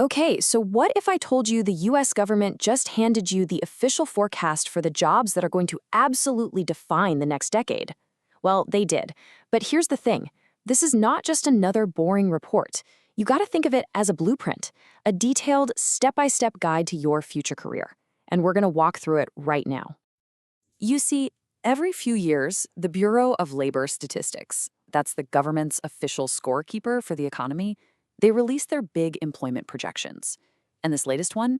Okay, so what if I told you the US government just handed you the official forecast for the jobs that are going to absolutely define the next decade? Well, they did. But here's the thing, this is not just another boring report. You gotta think of it as a blueprint, a detailed, step by step guide to your future career. And we're gonna walk through it right now. You see, every few years, the Bureau of Labor Statistics, that's the government's official scorekeeper for the economy, they release their big employment projections. And this latest one,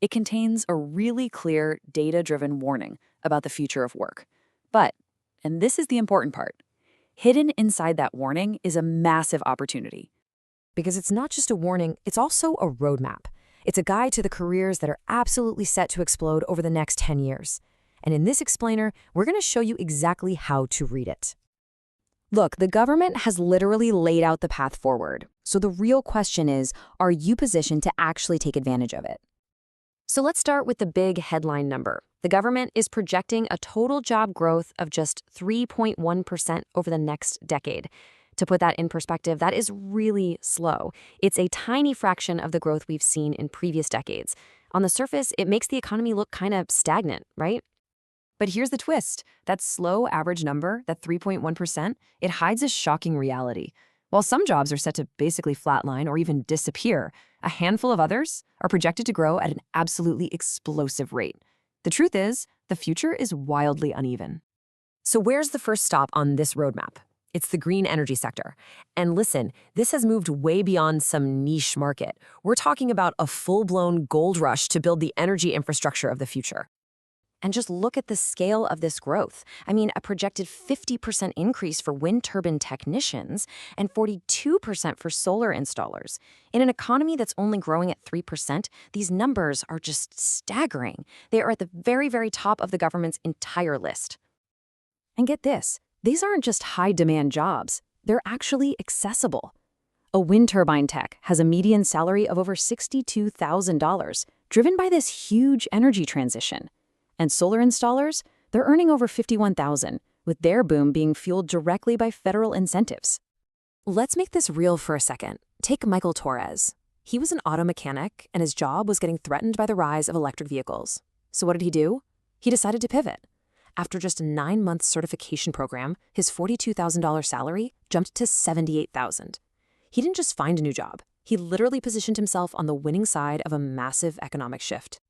it contains a really clear, data-driven warning about the future of work. But, and this is the important part, hidden inside that warning is a massive opportunity. Because it's not just a warning, it's also a roadmap. It's a guide to the careers that are absolutely set to explode over the next 10 years. And in this explainer, we're going to show you exactly how to read it. Look, the government has literally laid out the path forward. So the real question is, are you positioned to actually take advantage of it? So let's start with the big headline number. The government is projecting a total job growth of just 3.1% over the next decade. To put that in perspective, that is really slow. It's a tiny fraction of the growth we've seen in previous decades. On the surface, it makes the economy look kind of stagnant, right? But here's the twist. That slow average number, that 3.1%, it hides a shocking reality. While some jobs are set to basically flatline or even disappear, a handful of others are projected to grow at an absolutely explosive rate. The truth is, the future is wildly uneven. So where's the first stop on this roadmap? It's the green energy sector. And listen, this has moved way beyond some niche market. We're talking about a full-blown gold rush to build the energy infrastructure of the future. And just look at the scale of this growth. I mean, a projected 50% increase for wind turbine technicians and 42% for solar installers. In an economy that's only growing at 3%, these numbers are just staggering. They are at the very, very top of the government's entire list. And get this, these aren't just high-demand jobs. They're actually accessible. A wind turbine tech has a median salary of over $62,000, driven by this huge energy transition. And solar installers, they're earning over $51,000, with their boom being fueled directly by federal incentives. Let's make this real for a second. Take Michael Torres. He was an auto mechanic, and his job was getting threatened by the rise of electric vehicles. So what did he do? He decided to pivot. After just a 9-month certification program, his $42,000 salary jumped to $78,000. He didn't just find a new job. He literally positioned himself on the winning side of a massive economic shift.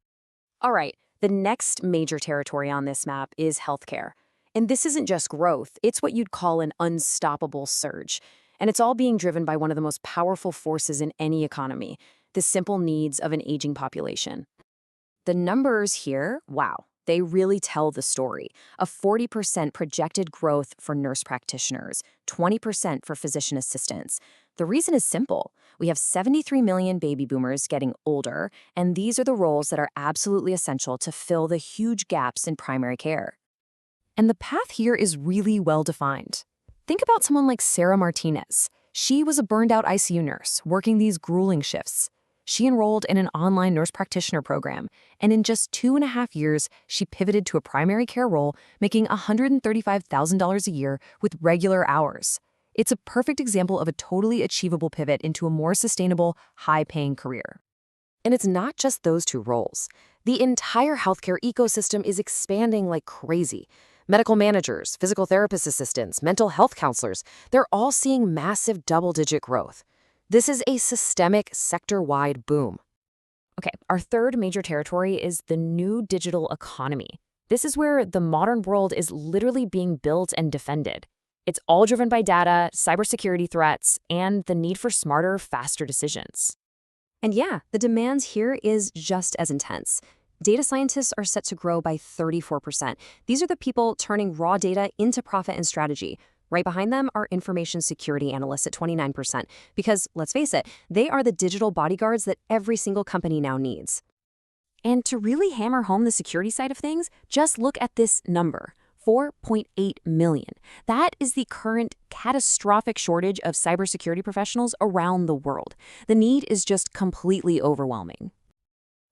All right. The next major territory on this map is healthcare. And this isn't just growth, it's what you'd call an unstoppable surge. And it's all being driven by one of the most powerful forces in any economy, the simple needs of an aging population. The numbers here, wow, they really tell the story. A 40% projected growth for nurse practitioners, 20% for physician assistants. The reason is simple. We have 73 million baby boomers getting older, and these are the roles that are absolutely essential to fill the huge gaps in primary care. And the path here is really well defined. Think about someone like Sarah Martinez. She was a burned-out ICU nurse working these grueling shifts. She enrolled in an online nurse practitioner program, and in just 2.5 years, she pivoted to a primary care role, making $135,000 a year with regular hours. It's a perfect example of a totally achievable pivot into a more sustainable, high-paying career. And it's not just those two roles. The entire healthcare ecosystem is expanding like crazy. Medical managers, physical therapist assistants, mental health counselors, they're all seeing massive double-digit growth. This is a systemic, sector-wide boom. Okay, our third major territory is the new digital economy. This is where the modern world is literally being built and defended. It's all driven by data, cybersecurity threats, and the need for smarter, faster decisions. And yeah, the demands here is just as intense. Data scientists are set to grow by 34%. These are the people turning raw data into profit and strategy. Right behind them are information security analysts at 29%, because, let's face it, they are the digital bodyguards that every single company now needs. And to really hammer home the security side of things, just look at this number. 4.8 million. That is the current catastrophic shortage of cybersecurity professionals around the world. The need is just completely overwhelming.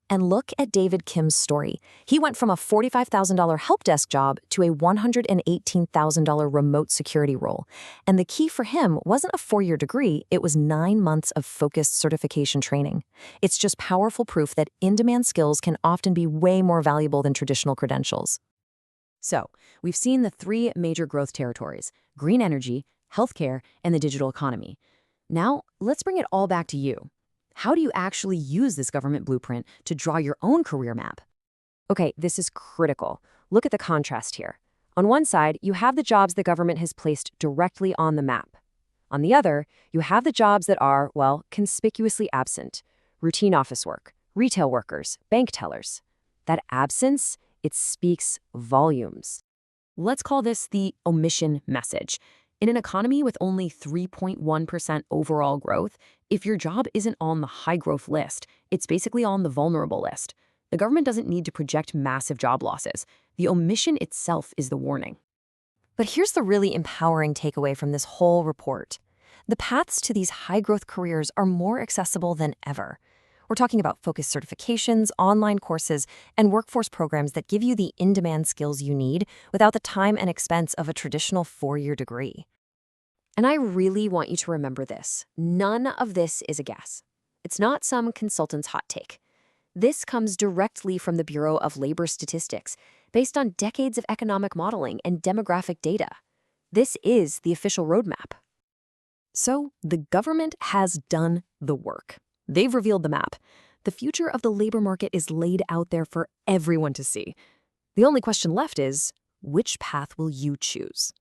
And look at David Kim's story. He went from a $45,000 help desk job to a $118,000 remote security role. And the key for him wasn't a 4-year degree, it was 9 months of focused certification training. It's just powerful proof that in-demand skills can often be way more valuable than traditional credentials. So, we've seen the 3 major growth territories: green energy, healthcare, and the digital economy. Now, let's bring it all back to you. How do you actually use this government blueprint to draw your own career map? Okay, this is critical. Look at the contrast here. On one side, you have the jobs the government has placed directly on the map. On the other, you have the jobs that are, well, conspicuously absent. Routine office work, retail workers, bank tellers. That absence, it speaks volumes. Let's call this the omission message. In an economy with only 3.1% overall growth, if your job isn't on the high-growth list, it's basically on the vulnerable list. The government doesn't need to project massive job losses. The omission itself is the warning. But here's the really empowering takeaway from this whole report. The paths to these high-growth careers are more accessible than ever. We're talking about focused certifications, online courses, and workforce programs that give you the in-demand skills you need without the time and expense of a traditional 4-year degree. And I really want you to remember this. None of this is a guess. It's not some consultant's hot take. This comes directly from the Bureau of Labor Statistics, based on decades of economic modeling and demographic data. This is the official roadmap. So, the government has done the work. They've revealed the map. The future of the labor market is laid out there for everyone to see. The only question left is, which path will you choose?